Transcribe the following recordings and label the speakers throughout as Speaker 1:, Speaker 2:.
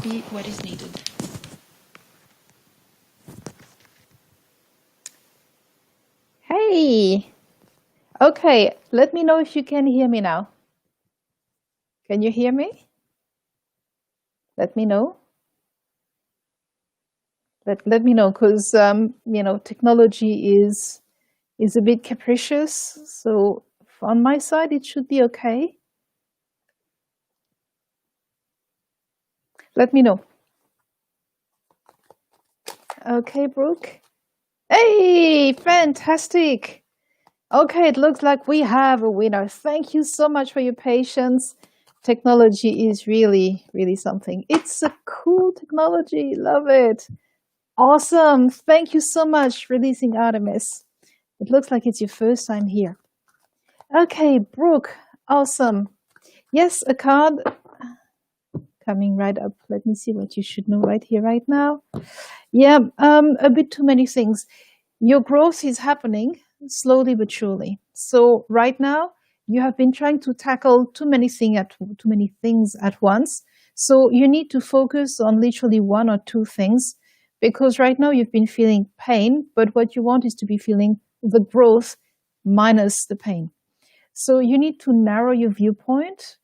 Speaker 1: be what is needed. Hey, okay, let me know if you can hear me now. Can you hear me? Let me know. Let me know, because technology is a bit capricious. So on my side, it should be okay. Let me know. Okay, Brooke. Hey, fantastic. Okay, it looks like we have a winner. Thank you so much for your patience. Technology is really, really something. It's a cool technology. Love it. Awesome. Thank you so much, Releasing Artemis. It looks like it's your first time here. Okay, Brooke. Awesome. Yes, a card coming right up. Let me see what you should know right here, right now. Yeah, a bit too many things. Your growth is happening slowly but surely. So right now, you have been trying to tackle too many things at once. So you need to focus on literally one or two things, because right now you've been feeling pain, but what you want is to be feeling the growth minus the pain. So you need to narrow your viewpoint.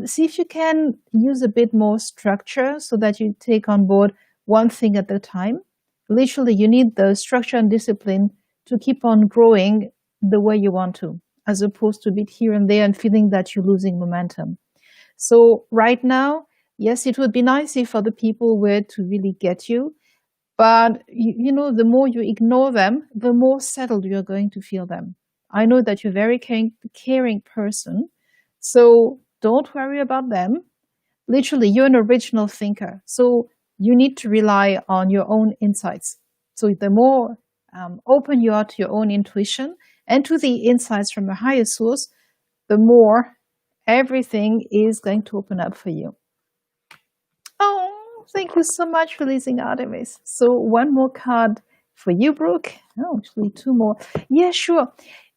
Speaker 1: See if you can use a bit more structure so that you take on board one thing at a time. Literally, you need the structure and discipline to keep on growing the way you want to, as opposed to a bit here and there and feeling that you're losing momentum. So right now, yes, it would be nice if other people were to really get you, but the more you ignore them, the more settled you're going to feel them. I know that you're a very caring person, so don't worry about them. Literally, you're an original thinker, so you need to rely on your own insights. So the more open you are to your own intuition and to the insights from a higher source, the more everything is going to open up for you. Oh, thank you so much for Releasing Artemis. So one more card for you, Brooke. Oh, actually two more. Yeah, sure.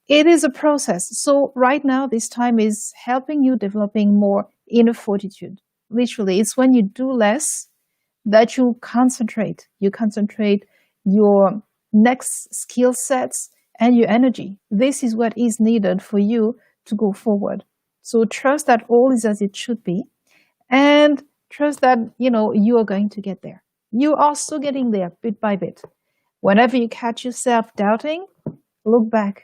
Speaker 1: It is a process. So right now, this time is helping you developing more inner fortitude. Literally, it's when you do less that you concentrate. You concentrate your next skill sets and your energy. This is what is needed for you to go forward. So trust that all is as it should be, and trust that you are going to get there. You are still getting there bit by bit. Whenever you catch yourself doubting, look back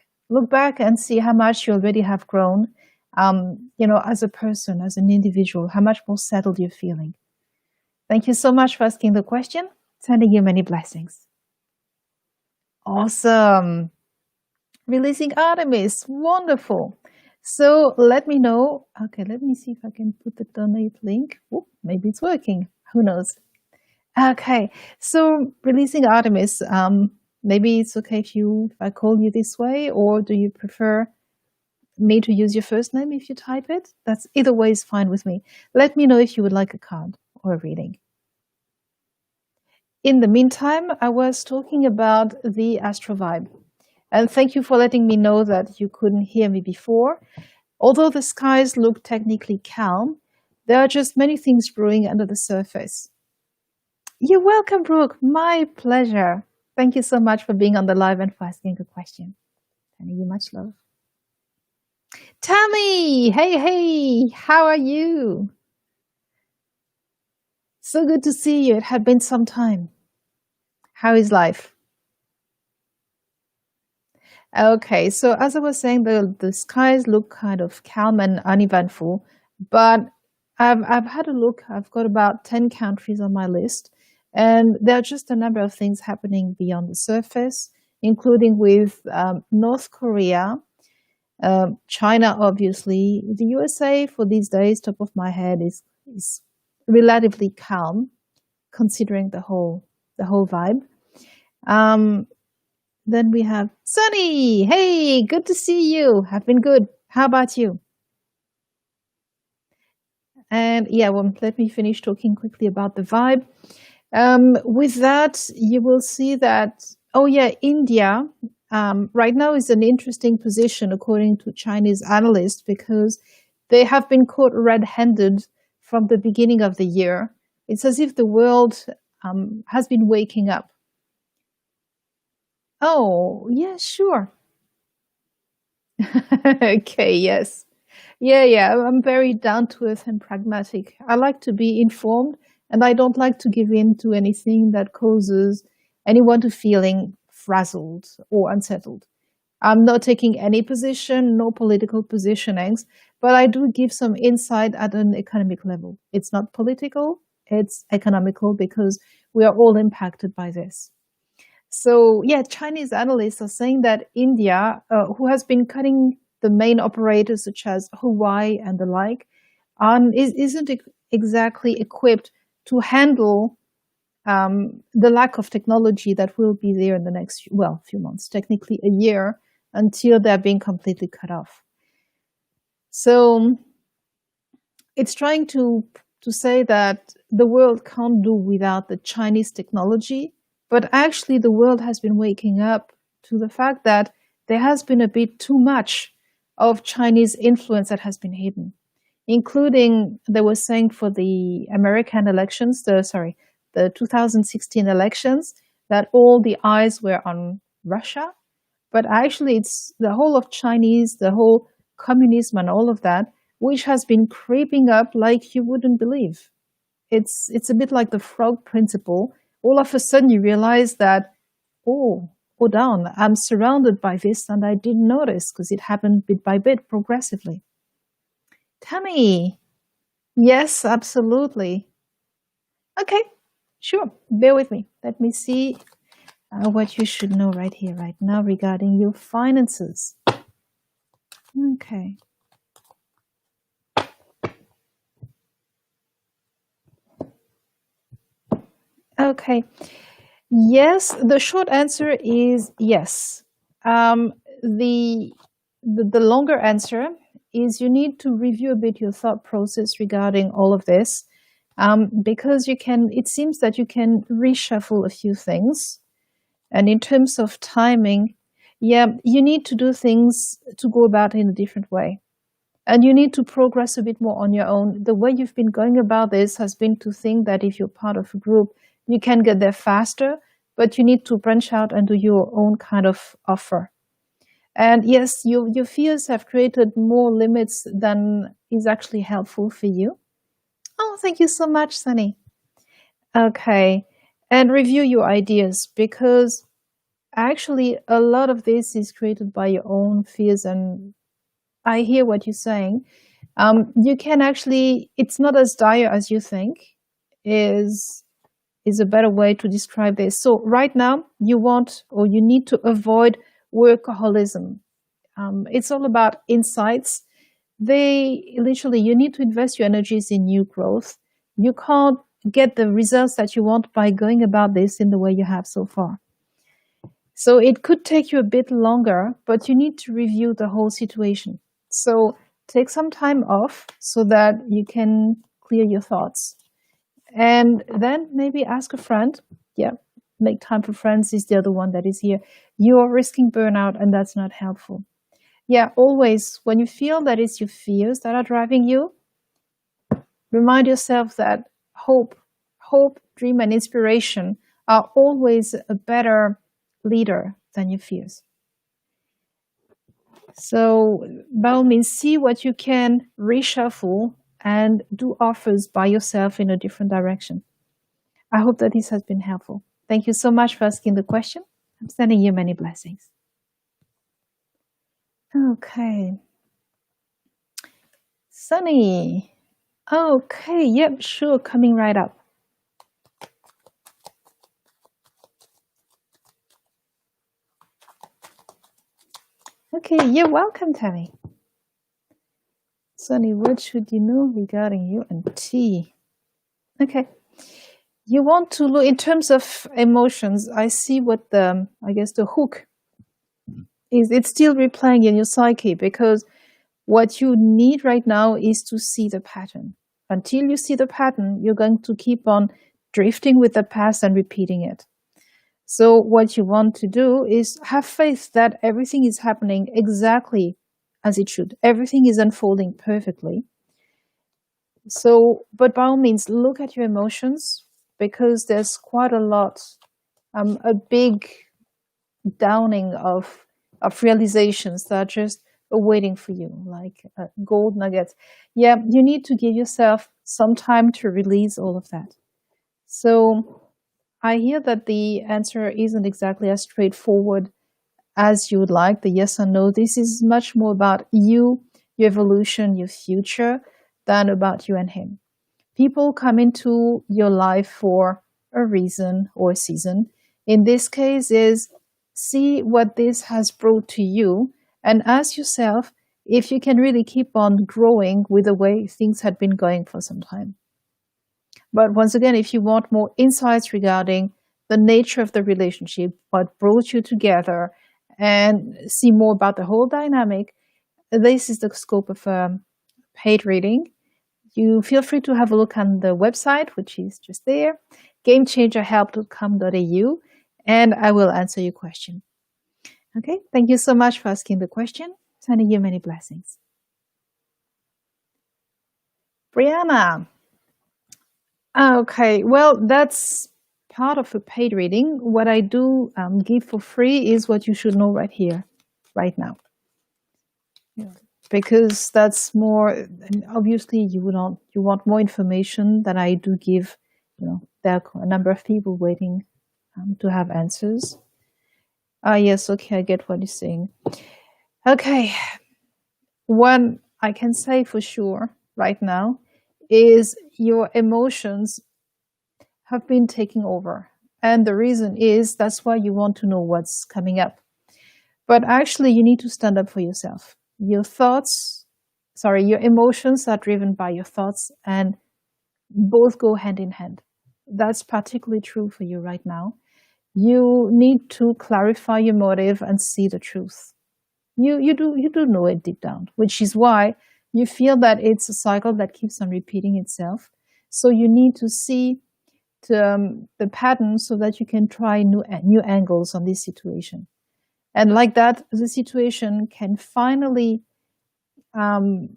Speaker 1: and see how much you already have grown, as a person, as an individual, how much more settled you're feeling. Thank you so much for asking the question. Sending you many blessings. Awesome. Releasing Artemis. Wonderful. So let me know. Okay, let me see if I can put the donate link. Oh, maybe it's working. Who knows? Okay, so Releasing Artemis. Maybe it's okay if I call you this way, or do you prefer me to use your first name if you type it? That's either way is fine with me. Let me know if you would like a card or a reading. In the meantime, I was talking about the astro vibe. And thank you for letting me know that you couldn't hear me before. Although the skies look technically calm, there are just many things brewing under the surface. You're welcome, Brooke. My pleasure. Thank you so much for being on the live and for asking a question. Sending you much love. Tammy, hey, how are you? So good to see you. It had been some time. How is life? Okay, so as I was saying, the skies look kind of calm and uneventful, but I've had a look. I've got about 10 countries on my list, and there are just a number of things happening beyond the surface, including with North Korea, China, obviously. The USA for these days, top of my head, is relatively calm, considering the whole vibe. Then we have Sunny. Hey, good to see you. Have been good. How about you? And yeah, well, let me finish talking quickly about the vibe. With that, you will see that, oh yeah, India right now is an interesting position according to Chinese analysts, because they have been caught red-handed from the beginning of the year It's as if the world has been waking up. Oh, yeah, sure. Okay, yes. Yeah, yeah, I'm very down to earth and pragmatic. I like to be informed and I don't like to give in to anything that causes anyone to feeling frazzled or unsettled. I'm not taking any position, no political positionings, but I do give some insight at an economic level. It's not political, it's economical because we are all impacted by this. So, yeah, Chinese analysts are saying that India, who has been cutting the main operators such as Huawei and the like, isn't exactly equipped to handle the lack of technology that will be there in the next, well, few months, technically a year, until they're being completely cut off. So it's trying to say that the world can't do without the Chinese technology, but actually the world has been waking up to the fact that there has been a bit too much of Chinese influence that has been hidden, including, they were saying for the American elections, the 2016 elections, that all the eyes were on Russia, but actually it's the whole of Chinese, the whole communism and all of that, which has been creeping up like you wouldn't believe. It's a bit like the frog principle. All of a sudden you realize that, oh, hold on, I'm surrounded by this and I didn't notice because it happened bit by bit progressively. Tammy, yes, absolutely. Okay, sure, bear with me. Let me see what you should know right here, right now regarding your finances. Okay. Okay. Yes, the short answer is yes. Um, the, the longer answer is you need to review a bit your thought process regarding all of this, because you can. It seems that you can reshuffle a few things, and in terms of timing, yeah, you need to do things to go about in a different way. And you need to progress a bit more on your own. The way you've been going about this has been to think that if you're part of a group, you can get there faster, but you need to branch out and do your own kind of offer. And yes, your fears have created more limits than is actually helpful for you. Oh, thank you so much, Sunny. Okay. And review your ideas because actually a lot of this is created by your own fears, and I hear what you're saying. You can actually, it's not as dire as you think, is is a better way to describe this. So right now, you want or you need to avoid workaholism. It's all about insights. They literally, you need to invest your energies in new growth. You can't get the results that you want by going about this in the way you have so far. So it could take you a bit longer, but you need to review the whole situation. So take some time off so that you can clear your thoughts. And then maybe ask a friend. Yeah, make time for friends is the other one that is here. You are risking burnout, and that's not helpful. Yeah, always when you feel that it's your fears that are driving you, remind yourself that hope, dream, and inspiration are always a better leader than your fears. So, by all means, see what you can reshuffle and do offers by yourself in a different direction. I hope that this has been helpful. Thank you so much for asking the question. I'm sending you many blessings. Okay. Sunny. Okay, yep, sure, coming right up. Okay, you're welcome, Tammy. Sunny, what should you know regarding you and tea? Okay. You want to look in terms of emotions. I see what I guess the hook is. It's still replaying in your psyche because what you need right now is to see the pattern. Until you see the pattern, you're going to keep on drifting with the past and repeating it. So what you want to do is have faith that everything is happening exactly as it should. Everything is unfolding perfectly. So, but by all means, look at your emotions because there's quite a lot, a big downing of realizations that are just waiting for you, like gold nuggets. Yeah, you need to give yourself some time to release all of that. So I hear that the answer isn't exactly as straightforward as you would like, the yes or no. This is much more about you, your evolution, your future, than about you and him. People come into your life for a reason or a season. In this case, is see what this has brought to you and ask yourself if you can really keep on growing with the way things had been going for some time. But once again, if you want more insights regarding the nature of the relationship, what brought you together, and see more about the whole dynamic, this is the scope of paid reading. You feel free to have a look on the website, which is just there, gamechangerhelp.com.au, and I will answer your question. Okay, thank you so much for asking the question. Sending you many blessings. Brianna. Okay, well, that's part of a paid reading. What I do give for free is what you should know right here, right now. Yeah. Because that's more, and obviously you want more information than I do give. There are a number of people waiting to have answers. Yes, okay, I get what you're saying. Okay, one I can say for sure right now is your emotions have been taking over. And the reason is that's why you want to know what's coming up. But actually, you need to stand up for yourself. Your emotions are driven by your thoughts, and both go hand in hand. That's particularly true for you right now. You need to clarify your motive and see the truth. You do know it deep down, which is why you feel that it's a cycle that keeps on repeating itself. So you need to see the pattern so that you can try new angles on this situation. And like that, the situation can finally you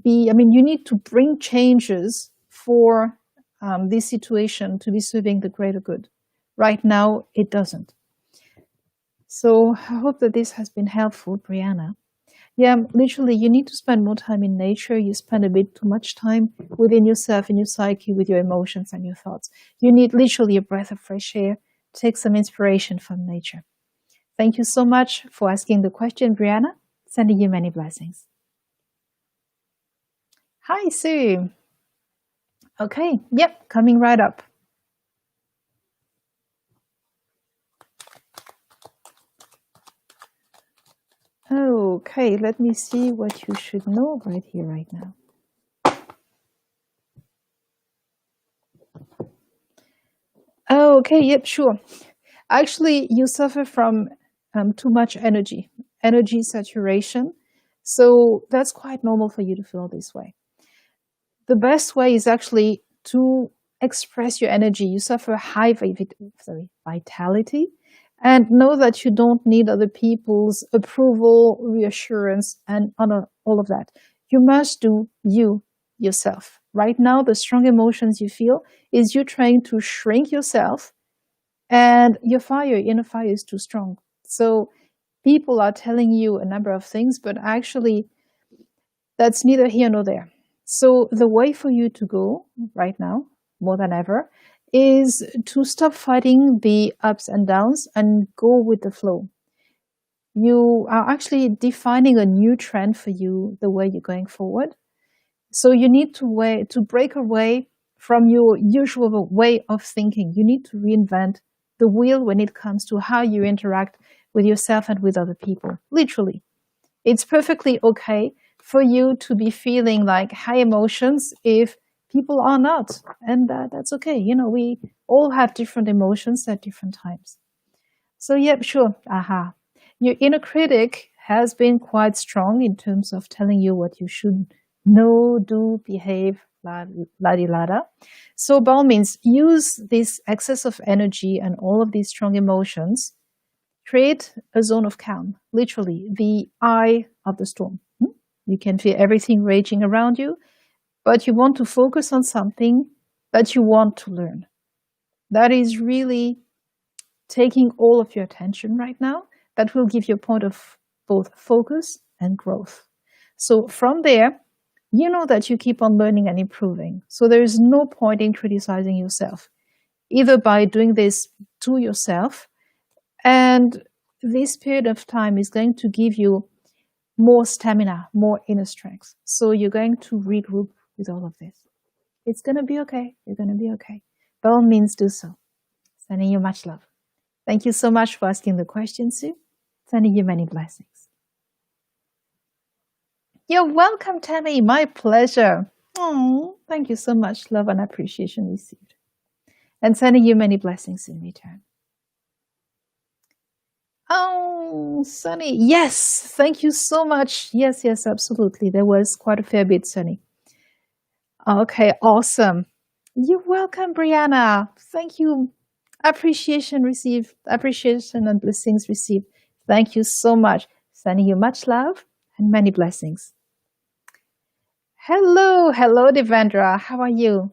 Speaker 1: need to bring changes for this situation to be serving the greater good. Right now, it doesn't. So I hope that this has been helpful, Brianna. Yeah, literally, you need to spend more time in nature. You spend a bit too much time within yourself, in your psyche, with your emotions and your thoughts. You need literally a breath of fresh air. Take some inspiration from nature. Thank you so much for asking the question, Brianna. Sending you many blessings. Hi, Sue. Okay, yep, coming right up. Okay, let me see what you should know right here, right now. Okay, yep, sure. Actually, you suffer from too much energy saturation. So that's quite normal for you to feel this way. The best way is actually to express your energy. You suffer high vitality, and know that you don't need other people's approval, reassurance, and all of that. You must do you yourself. Right now, the strong emotions you feel is you trying to shrink yourself, and your inner fire is too strong. So people are telling you a number of things, but actually that's neither here nor there. So the way for you to go right now, more than ever, is to stop fighting the ups and downs and go with the flow. You are actually defining a new trend for you, the way you're going forward. So you need to break away from your usual way of thinking. You need to reinvent the wheel when it comes to how you interact with yourself and with other people. Literally. It's perfectly okay for you to be feeling like high emotions if people are not. And that's okay. We all have different emotions at different times. So, yep, sure. Aha. Your inner critic has been quite strong in terms of telling you what you should know, do, behave, la-di-la-da. So, by all means, use this excess of energy and all of these strong emotions. Create a zone of calm, literally the eye of the storm. You can feel everything raging around you. but you want to focus on something that you want to learn. That is really taking all of your attention right now. That will give you a point of both focus and growth. So from there, you know that you keep on learning and improving. So there is no point in criticizing yourself, either by doing this to yourself, and this period of time is going to give you more stamina, more inner strength. So you're going to regroup with all of this. It's going to be okay. You're going to be okay. By all means, do so. Sending you much love. Thank you so much for asking the question, Sue. Sending you many blessings. You're welcome, Tammy. My pleasure. Oh, thank you so much. Love and appreciation received. And sending you many blessings in return. Oh, Sunny. Yes, thank you so much. Yes, yes, absolutely. There was quite a fair bit, Sunny. Okay, awesome. You're welcome, Brianna. Thank you. Appreciation received, appreciation and blessings received. Thank you so much. Sending you much love and many blessings. Hello, hello, Devendra. How are you?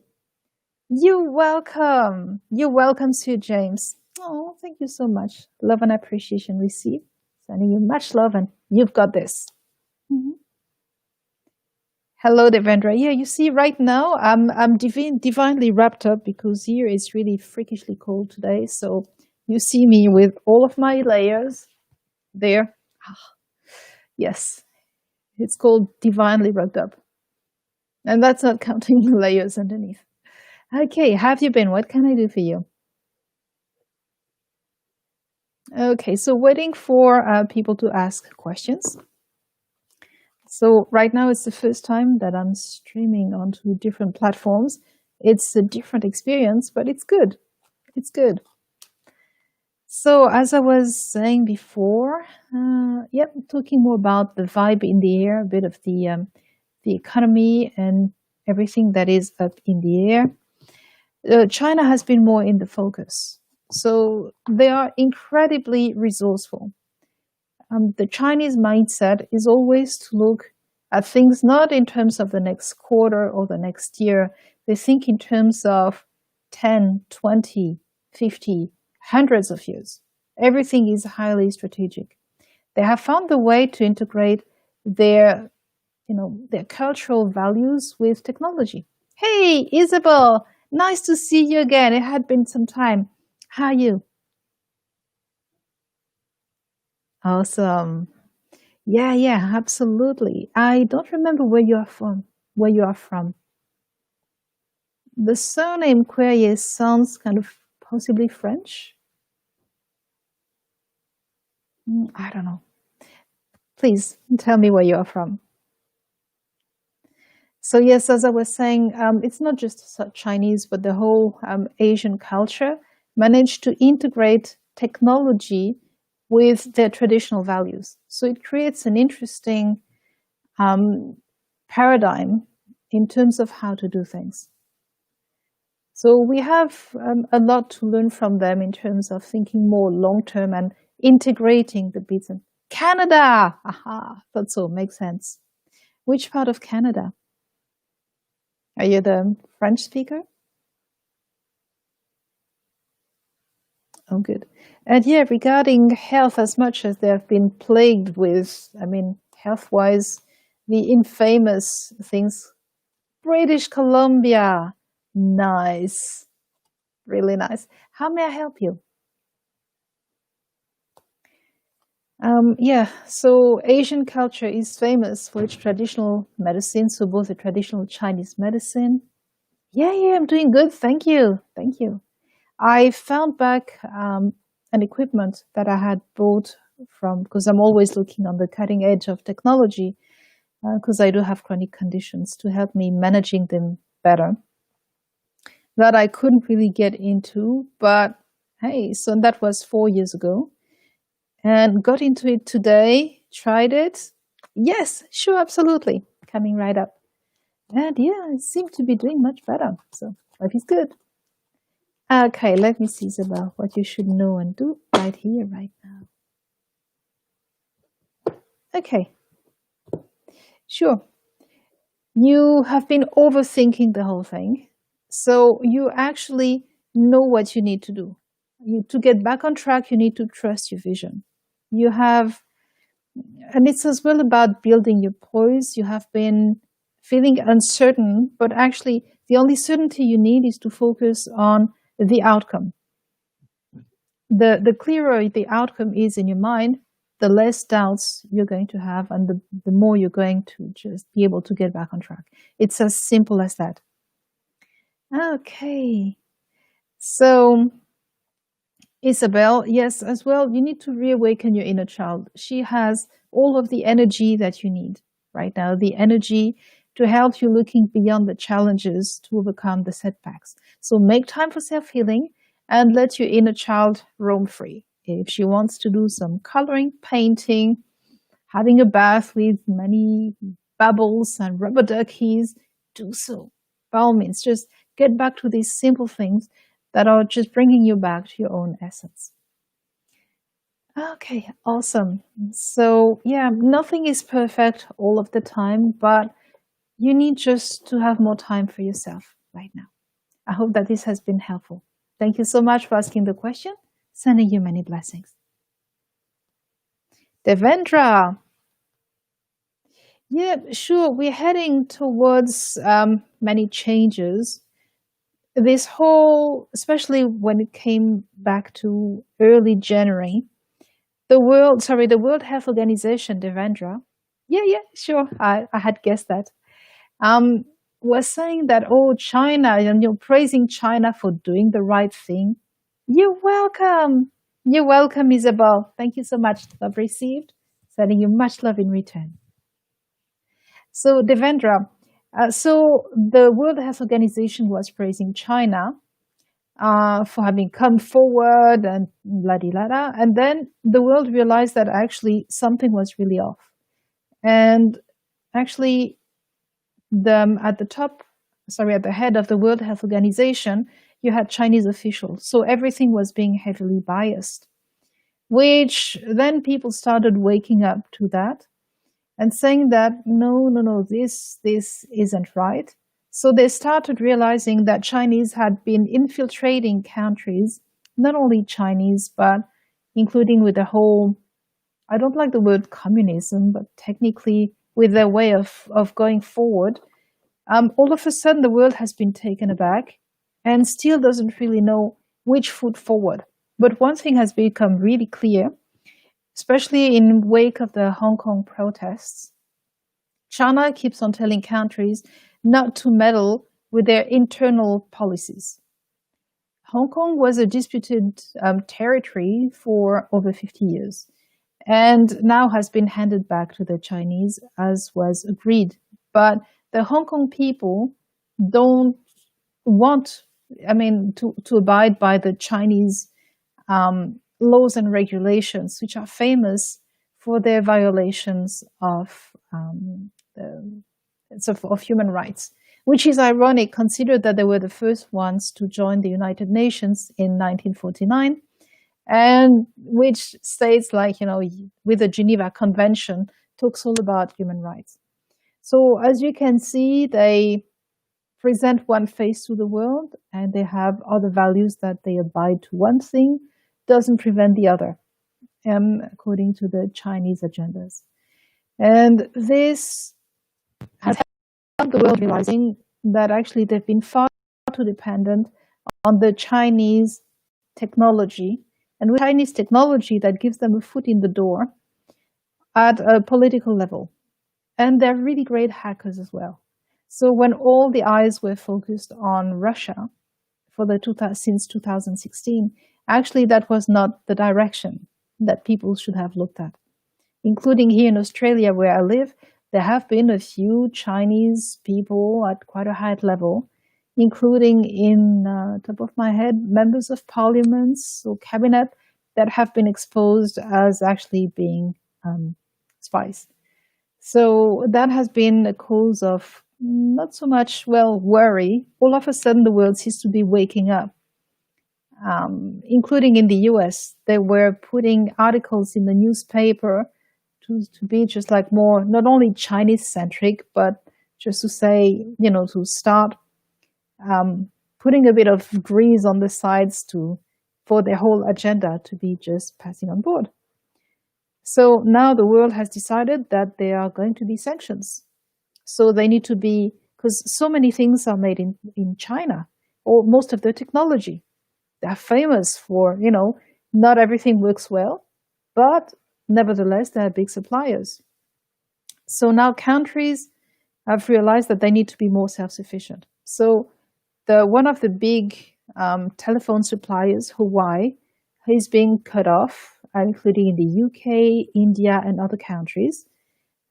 Speaker 1: You're welcome. You're welcome, Sue James. Oh, thank you so much. Love and appreciation received. Sending you much love, and you've got this. Mhm. Hello, Devendra. Yeah, you see, right now I'm divinely wrapped up because here it's really freakishly cold today. So you see me with all of my layers there. Ah, yes, it's called divinely wrapped up, and that's not counting the layers underneath. Okay, how have you been? What can I do for you? Okay, so waiting for people to ask questions. So right now it's the first time that I'm streaming onto different platforms. It's a different experience, but it's good. It's good. So as I was saying before, talking more about the vibe in the air, a bit of the economy and everything that is up in the air. China has been more in the focus. So they are incredibly resourceful. The Chinese mindset is always to look at things not in terms of the next quarter or the next year. They think in terms of 10, 20, 50, hundreds of years. Everything is highly strategic. They have found the way to integrate their, their cultural values with technology. Hey, Isabel, nice to see you again. It had been some time. How are you? Awesome. Yeah, yeah, absolutely. I don't remember where you are from. Where you are from. The surname Querrier sounds kind of possibly French. I don't know. Please tell me where you are from. So yes, as I was saying, it's not just Chinese, but the whole Asian culture managed to integrate technology with their traditional values. So it creates an interesting paradigm in terms of how to do things. So we have a lot to learn from them in terms of thinking more long-term and integrating the bits. And Canada! Aha, thought so, makes sense. Which part of Canada? Are you the French speaker? Oh, good. And yeah, regarding health, as much as they have been plagued with, health-wise, the infamous things, British Columbia, nice, really nice. How may I help you? So Asian culture is famous for its traditional medicine, so both the traditional Chinese medicine. Yeah, I'm doing good. Thank you. Thank you. I found back an equipment that I had bought from, because I'm always looking on the cutting edge of technology, because I do have chronic conditions to help me managing them better, that I couldn't really get into. But hey, so that was 4 years ago. And got into it today, tried it. Yes, sure, absolutely. Coming right up. And yeah, it seemed to be doing much better. So life is good. Okay, let me see, Isabel, what you should know and do right here, right now. Okay, sure. You have been overthinking the whole thing. So you actually know what you need to do. To get back on track, you need to trust your vision. You have, and it's as well about building your poise. You have been feeling uncertain, but actually, the only certainty you need is to focus on the outcome. The clearer the outcome is in your mind, the less doubts you're going to have, and the more you're going to just be able to get back on track. It's as simple as that. Okay. So, Isabel, yes, as well, you need to reawaken your inner child. She has all of the energy that you need right now, the energy to help you looking beyond the challenges to overcome the setbacks. So make time for self-healing and let your inner child roam free. If she wants to do some coloring, painting, having a bath with many bubbles and rubber duckies, do so. By all means, just get back to these simple things that are just bringing you back to your own essence. Okay, awesome. So, yeah, nothing is perfect all of the time, but you need just to have more time for yourself right now. I hope that this has been helpful. Thank you so much for asking the question. Sending you many blessings. Devendra. Yeah, sure. We're heading towards many changes. This whole, especially when it came back to early January, the World Health Organization, Devendra. Yeah, sure. I had guessed that. Um, was saying that, oh, China, and you're praising China for doing the right thing. You're welcome. You're welcome, Isabel. Thank you so much. Love received. Sending you much love in return. So, Devendra, so the World Health Organization was praising China for having come forward and la di la da. And then the world realized that actually something was really off. And actually, at the head of the World Health Organization, you had Chinese officials. So everything was being heavily biased, which then people started waking up to that and saying that, no, this isn't right. So they started realizing that Chinese had been infiltrating countries, not only Chinese, but including with the whole, I don't like the word communism, but technically with their way of going forward. All of a sudden, the world has been taken aback and still doesn't really know which foot forward. But one thing has become really clear, especially in wake of the Hong Kong protests. China keeps on telling countries not to meddle with their internal policies. Hong Kong was a disputed territory for over 50 years and now has been handed back to the Chinese as was agreed. But the Hong Kong people don't want, to abide by the Chinese laws and regulations, which are famous for their violations of human rights, which is ironic, considered that they were the first ones to join the United Nations in 1949, and which states with the Geneva Convention, talks all about human rights. So as you can see, they present one face to the world, and they have other values that they abide to. One thing doesn't prevent the other, according to the Chinese agendas. And this has helped the world realizing that actually they've been far too dependent on the Chinese technology, and with Chinese technology that gives them a foot in the door at a political level. And they're really great hackers as well. So when all the eyes were focused on Russia since 2016, actually that was not the direction that people should have looked at. Including here in Australia, where I live, there have been a few Chinese people at quite a high level, including in top of my head, members of parliaments or cabinet that have been exposed as actually being spies. So that has been a cause of not so much, worry. All of a sudden, the world seems to be waking up, including in the US. They were putting articles in the newspaper to be just like more, not only Chinese-centric, but just to say, to start um, putting a bit of grease on the sides for their whole agenda to be just passing on board. So now the world has decided that there are going to be sanctions. So they need to be, because so many things are made in China, or most of the technology. They're famous for, not everything works well, but nevertheless, they're big suppliers. So now countries have realized that they need to be more self-sufficient. So one of the big telephone suppliers, Huawei, is being cut off, including in the UK, India, and other countries,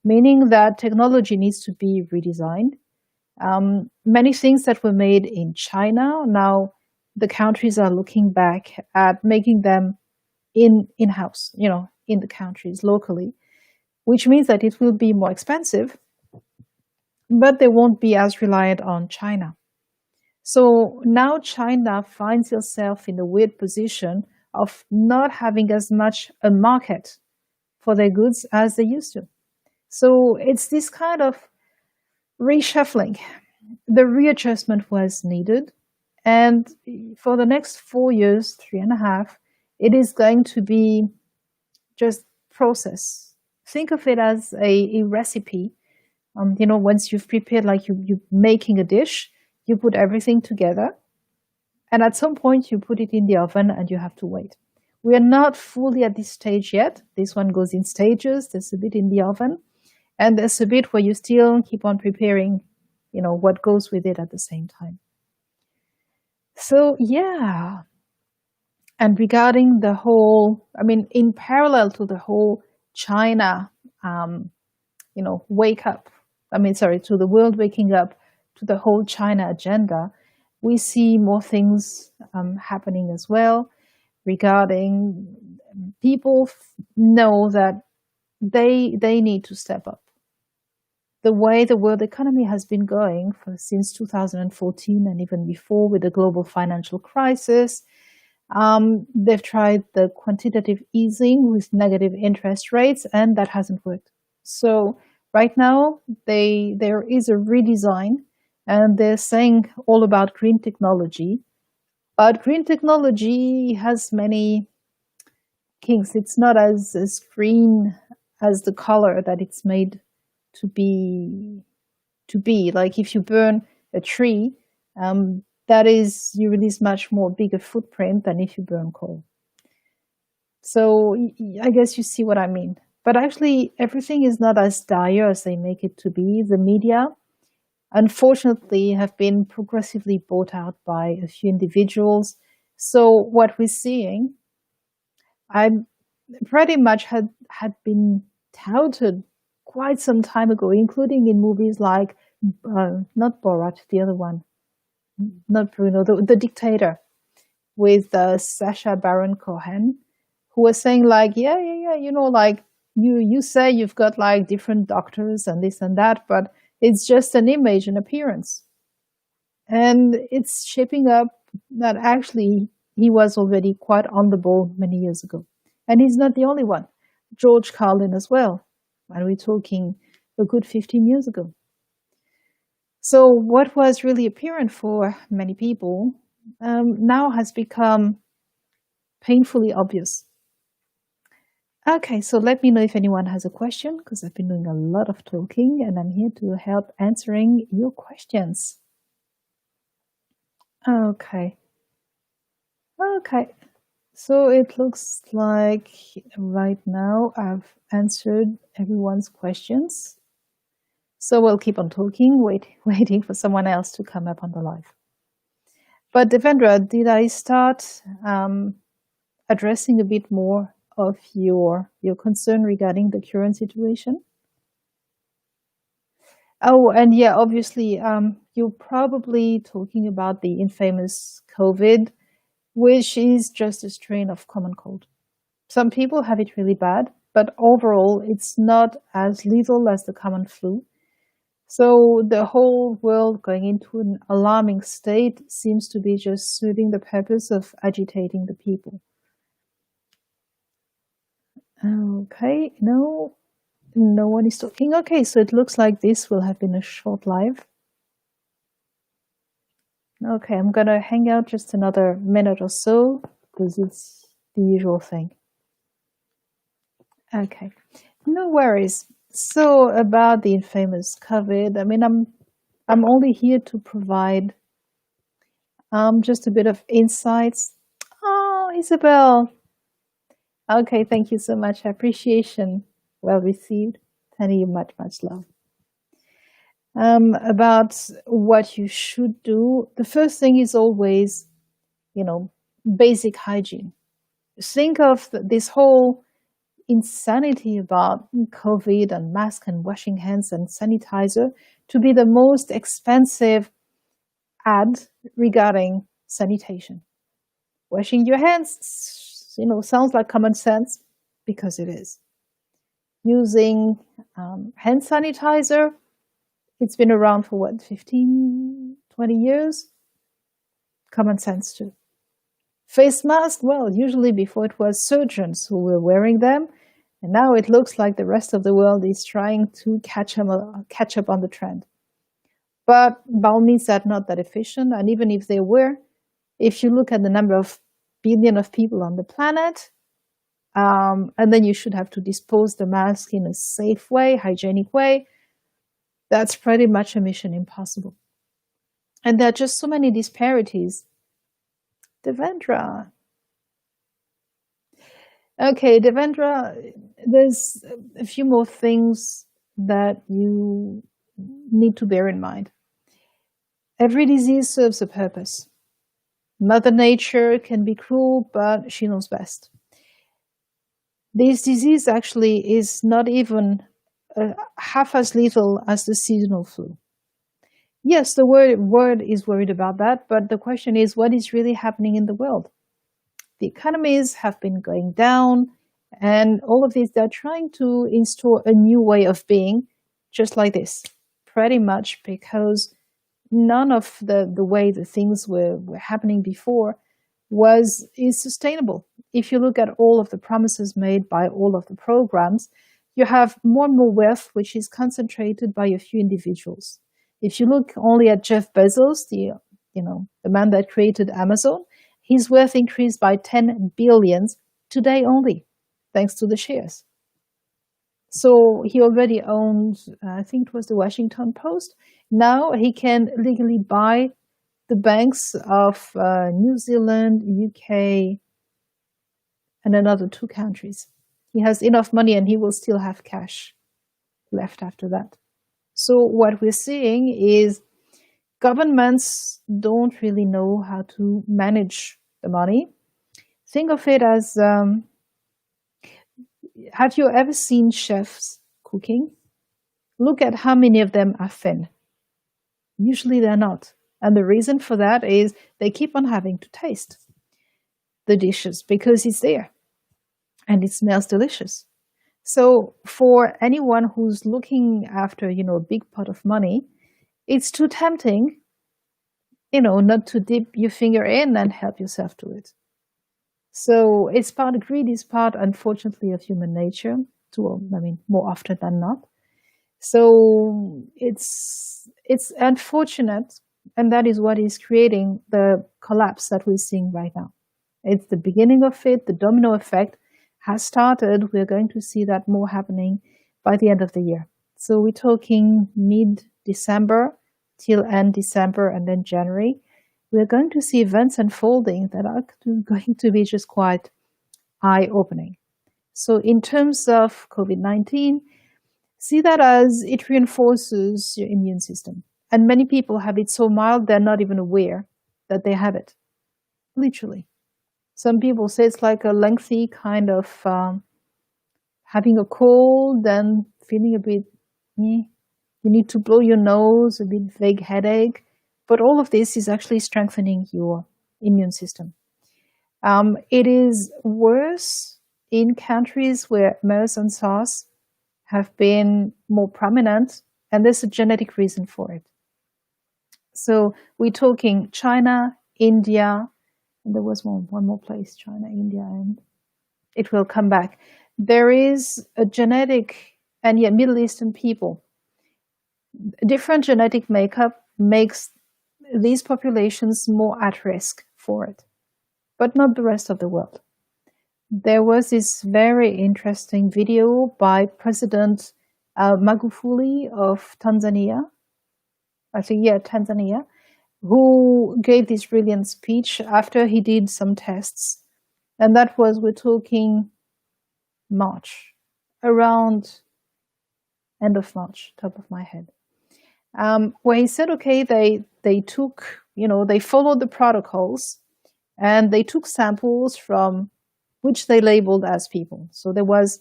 Speaker 1: meaning that technology needs to be redesigned. Many things that were made in China, now the countries are looking back at making them in-house, in the countries locally, which means that it will be more expensive, but they won't be as reliant on China. So now China finds itself in a weird position of not having as much a market for their goods as they used to. So it's this kind of reshuffling. The readjustment was needed. And for the next 4 years, 3.5, it is going to be just process. Think of it as a recipe. Once you've prepared, like you're making a dish, you put everything together. And at some point, you put it in the oven and you have to wait. We are not fully at this stage yet. This one goes in stages. There's a bit in the oven. And there's a bit where you still keep on preparing, what goes with it at the same time. So, yeah. And regarding the whole, in parallel to the whole China, wake up, to the world waking up to the whole China agenda, we see more things happening as well regarding people know that they need to step up. The way the world economy has been going since 2014 and even before with the global financial crisis, they've tried the quantitative easing with negative interest rates, and that hasn't worked. So right now, there is a redesign, and they're saying all about green technology. But green technology has many kinks. It's not as green as the color that it's made to be. Like if you burn a tree, you release much more bigger footprint than if you burn coal. So I guess you see what I mean. But actually, everything is not as dire as they make it to be. The media, unfortunately, have been progressively bought out by a few individuals. So what we're seeing, I pretty much had been touted quite some time ago, including in movies like, not Borat, the other one, not Bruno, the Dictator, with Sacha Baron Cohen, who was saying like, yeah, like you say you've got like different doctors and this and that, but it's just an image and appearance. And it's shaping up that actually he was already quite on the ball many years ago. And he's not the only one. George Carlin as well. And we're talking a good 15 years ago. So what was really apparent for many people now has become painfully obvious. Okay, so let me know if anyone has a question, because I've been doing a lot of talking and I'm here to help answering your questions. Okay. So it looks like right now I've answered everyone's questions. So we'll keep on talking, waiting for someone else to come up on the live. But Devendra, did I start addressing a bit more of your concern regarding the current situation? Oh, and yeah, obviously, you're probably talking about the infamous COVID, which is just a strain of common cold. Some people have it really bad, but overall, it's not as lethal as the common flu. So the whole world going into an alarming state seems to be just serving the purpose of agitating the people. Okay, no, No one is talking. Okay, so it looks like this will have been a short live. Okay, I'm gonna hang out just another minute or so because it's the usual thing. Okay, no worries. So about the infamous COVID, I mean, I'm only here to provide just a bit of insights. Oh, Isabel. Okay, thank you so much. Appreciation. Well received. Sending you much, much love. About what you should do. The first thing is always, basic hygiene. Think of this whole insanity about COVID and mask and washing hands and sanitizer to be the most expensive ad regarding sanitation. Washing your hands, sounds like common sense because it is. Using hand sanitizer, it's been around for what, 15, 20 years? Common sense too. Face mask, well, usually before it was surgeons who were wearing them, and now it looks like the rest of the world is trying to catch up on the trend. But by all means, they're not that efficient, and even if they were, if you look at the number of billion of people on the planet, and then you should have to dispose the mask in a safe way, hygienic way, that's pretty much a mission impossible. And there are just so many disparities. Devendra. Okay, Devendra, there's a few more things that you need to bear in mind. Every disease serves a purpose. Mother Nature can be cruel, but she knows best. This disease actually is not even half as lethal as the seasonal flu. Yes, the world is worried about that, but the question is, what is really happening in the world? The economies have been going down, and all of these, they're trying to install a new way of being, just like this, pretty much because none of the way the things were happening before is sustainable. If you look at all of the promises made by all of the programs, you have more and more wealth, which is concentrated by a few individuals. If you look only at Jeff Bezos, the man that created Amazon, his wealth increased by 10 billions today only, thanks to the shares. So he already owns, I think it was the Washington Post. Now he can legally buy the banks of New Zealand, UK, and another 2 countries. He has enough money and he will still have cash left after that. So what we're seeing is governments don't really know how to manage the money. Think of it as, have you ever seen chefs cooking? Look at how many of them are thin. Usually they're not. And the reason for that is they keep on having to taste the dishes because it's there and it smells delicious. So for anyone who's looking after, a big pot of money, it's too tempting, not to dip your finger in and help yourself to it. So it's greed is part, unfortunately, of human nature, more often than not. So it's unfortunate, and that is what is creating the collapse that we're seeing right now. It's the beginning of it. The domino effect has started. We're going to see that more happening by the end of the year. So we're talking mid-December till end December and then January. We're going to see events unfolding that are going to be just quite eye-opening. So in terms of COVID-19, see that as it reinforces your immune system. And many people have it so mild, they're not even aware that they have it. Literally. Some people say it's like a lengthy kind of having a cold, then feeling a bit, you need to blow your nose, a bit vague headache. But all of this is actually strengthening your immune system. It is worse in countries where MERS and SARS have been more prominent, and there's a genetic reason for it. So we're talking China, India, and there was one more place, China, India, and it will come back. There is a genetic and yet Middle Eastern people. Different genetic makeup makes these populations more at risk for it, but not the rest of the world. There was this very interesting video by President Magufuli of Tanzania, I think, yeah, Tanzania, who gave this brilliant speech after he did some tests. And that was, we're talking March, around end of March, top of my head, where he said, okay, they took, they followed the protocols and they took samples from which they labeled as people. So there was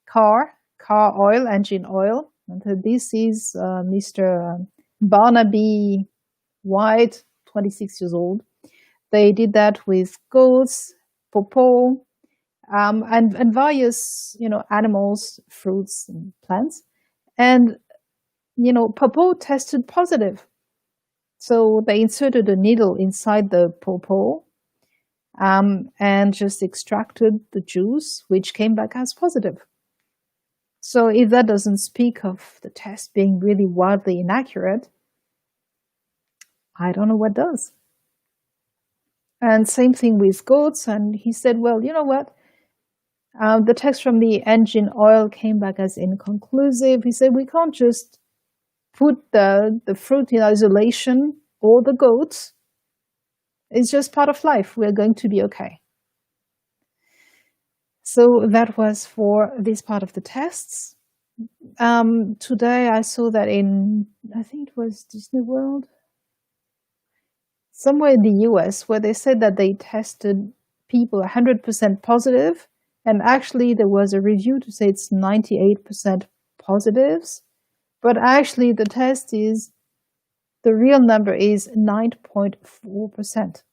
Speaker 1: car oil, engine oil. And this is Mr. Barnaby White, 26 years old. They did that with goats, popo, and various, animals, fruits, and plants. And, popo tested positive. So they inserted a needle inside the popo and just extracted the juice, which came back as positive. So if that doesn't speak of the test being really wildly inaccurate, I don't know what does. And same thing with goats. And he said, well, you know what? The test from the engine oil came back as inconclusive. He said, we can't just put the fruit in isolation or the goats. It's just part of life. We're going to be okay. So that was for this part of the tests. Today I saw that in, I think it was Disney World, somewhere in the US, where they said that they tested people 100% positive. And actually there was a review to say it's 98% positives. But actually the test is, the real number is 9.4%.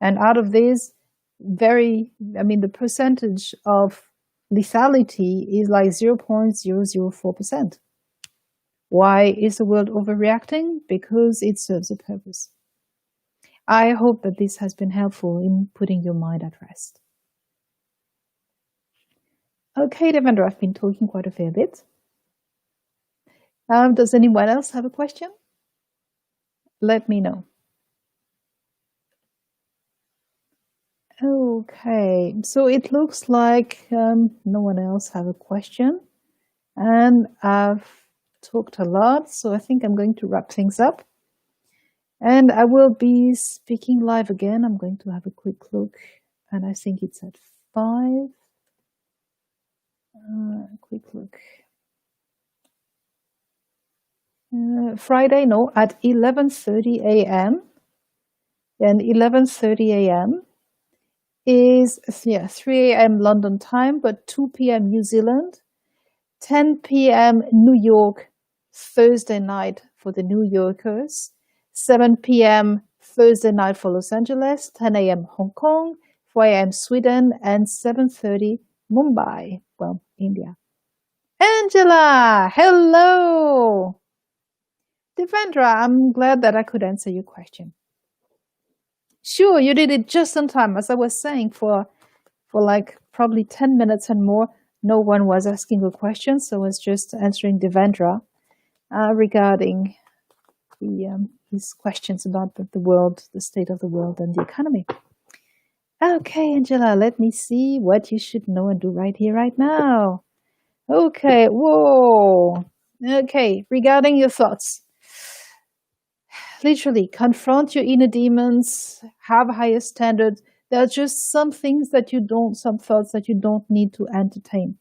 Speaker 1: And out of this, the percentage of lethality is like 0.004%. Why is the world overreacting? Because it serves a purpose. I hope that this has been helpful in putting your mind at rest. Okay, Devendra, I've been talking quite a fair bit. Does anyone else have a question? Let me know. Okay, so it looks like no one else have a question. And I've talked a lot, so I think I'm going to wrap things up. And I will be speaking live again. I'm going to have a quick look, and I think it's at 5. Quick look. Friday, no, at 11:30 a.m. And 11:30 a.m. is 3 a.m. London time, but 2 p.m. New Zealand, 10 p.m. New York, Thursday night for the New Yorkers, 7 p.m. Thursday night for Los Angeles, 10 a.m. Hong Kong, 4 a.m. Sweden, and 7:30 Mumbai, well, India. Angela, hello! Devendra, I'm glad that I could answer your question. Sure, you did it just on time. As I was saying, for like probably 10 minutes and more, no one was asking a question, so I was just answering Devendra regarding his questions about the world, the state of the world and the economy. Okay, Angela, let me see what you should know and do right here, right now. Okay, whoa. Okay, regarding your thoughts. Literally, confront your inner demons, have higher standards. There are just some things that some thoughts that you don't need to entertain.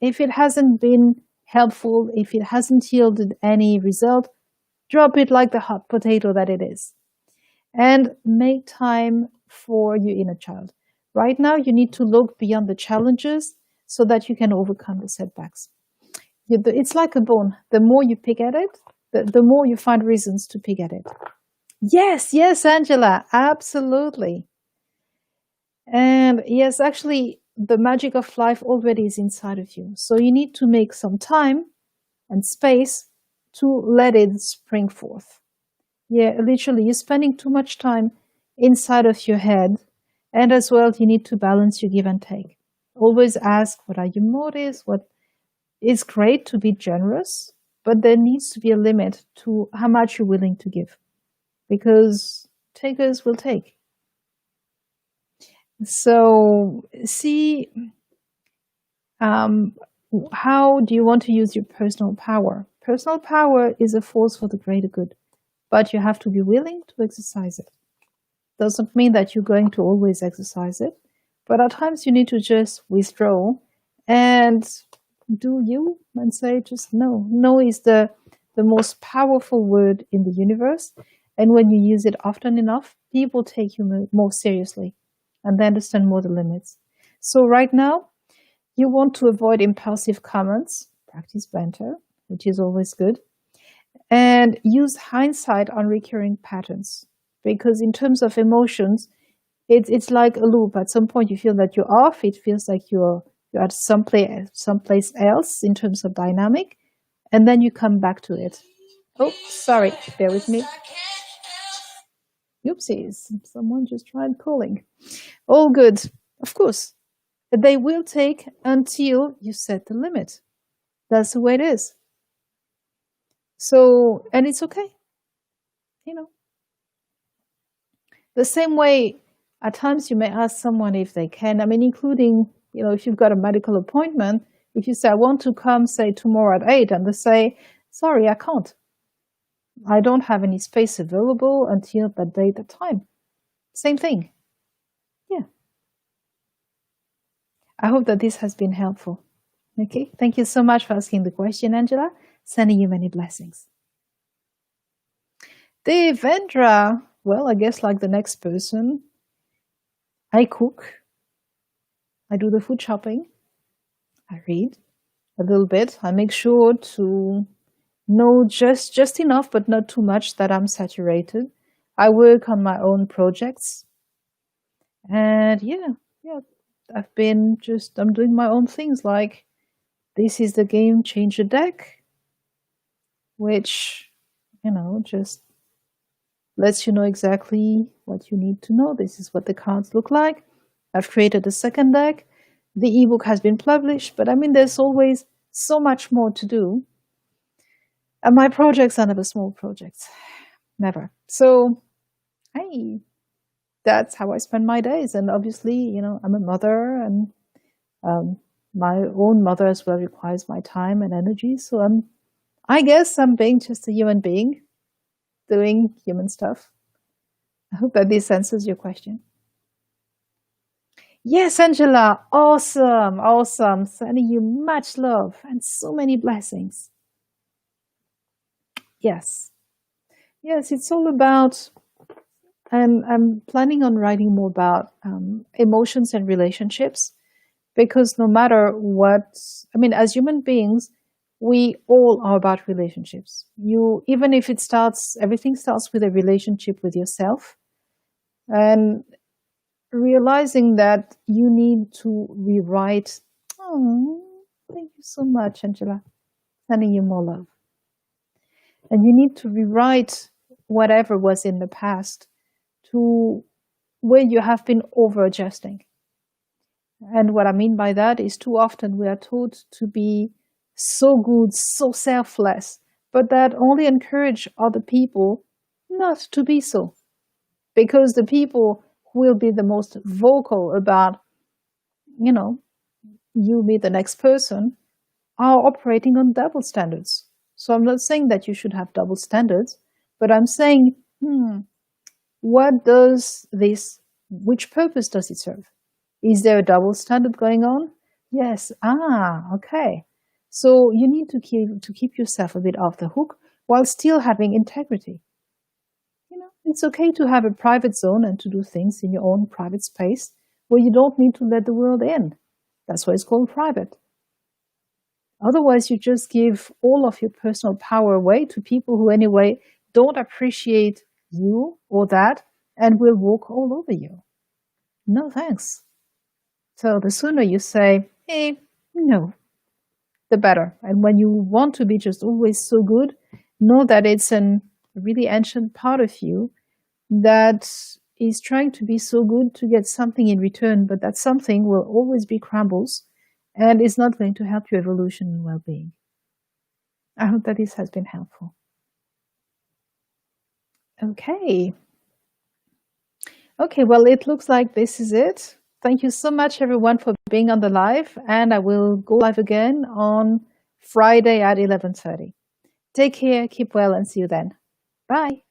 Speaker 1: If it hasn't been helpful, if it hasn't yielded any result, drop it like the hot potato that it is. And make time for your inner child. Right now, you need to look beyond the challenges so that you can overcome the setbacks. It's like a bone. The more you pick at it, the more you find reasons to pick at it. Yes, Angela, absolutely. And yes, actually, the magic of life already is inside of you. So you need to make some time and space to let it spring forth. Yeah, literally, you're spending too much time inside of your head. And as well, you need to balance your give and take. Always ask, what are your motives? It's great to be generous, but there needs to be a limit to how much you're willing to give because takers will take. So, see, um, how do you want to use your personal power? Personal power is a force for the greater good, but you have to be willing to exercise it. Doesn't mean that you're going to always exercise it, but at times you need to just withdraw and do you and say just no. No is the most powerful word in the universe. And when you use it often enough, people take you more seriously and they understand more the limits. So right now, you want to avoid impulsive comments, practice banter, which is always good, and use hindsight on recurring patterns. Because in terms of emotions, it's like a loop. At some point, you feel that you're off. It feels like you're at someplace else in terms of dynamic, and then you come back to it. Oh, sorry, bear with me. Oopsies, someone just tried calling. All good, of course. They will take until you set the limit. That's the way it is. So, and it's okay. You know, the same way at times you may ask someone if they can, I mean, including, if you've got a medical appointment, if you say, I want to come, say, tomorrow at 8, and they say, sorry, I can't. I don't have any space available until that date, that time. Same thing. Yeah. I hope that this has been helpful. Okay. Thank you so much for asking the question, Angela. Sending you many blessings. Devendra, well, I guess like the next person, I cook. I do the food shopping. I read a little bit. I make sure to know just enough, but not too much that I'm saturated. I work on my own projects. And yeah, I'm doing my own things like this is the game Change the Deck, which, just lets you know exactly what you need to know. This is what the cards look like. I've created a second deck. The ebook has been published, but I mean, there's always so much more to do. And my projects are never small projects. Never. So, hey, that's how I spend my days. And obviously, I'm a mother and my own mother as well requires my time and energy. So I guess I'm being just a human being doing human stuff. I hope that this answers your question. Yes, Angela, awesome. Sending you much love and so many blessings. Yes, it's all about, I'm planning on writing more about emotions and relationships because no matter what, I mean, as human beings, we all are about relationships. Even if everything starts with a relationship with yourself and realizing that you need to rewrite. Oh, thank you so much, Angela. Sending you more love. And you need to rewrite whatever was in the past to where you have been over adjusting. And what I mean by that is too often we are taught to be so good, so selfless, but that only encourage other people not to be so. Because the people who will be the most vocal about, you be the next person, are operating on double standards. So I'm not saying that you should have double standards, but I'm saying, which purpose does it serve? Is there a double standard going on? Yes. Okay. So you need to keep yourself a bit off the hook while still having integrity. It's okay to have a private zone and to do things in your own private space where you don't need to let the world in. That's why it's called private. Otherwise, you just give all of your personal power away to people who anyway don't appreciate you or that and will walk all over you. No, thanks. So the sooner you say, hey, no, the better. And when you want to be just always so good, know that it's a really ancient part of you that is trying to be so good to get something in return, but that something will always be crumbles and it's not going to help your evolution and well-being. I hope that this has been helpful. Okay. Okay, well, it looks like this is it. Thank you so much, everyone, for being on the live, and I will go live again on Friday at 11:30. Take care, keep well, and see you then. Bye.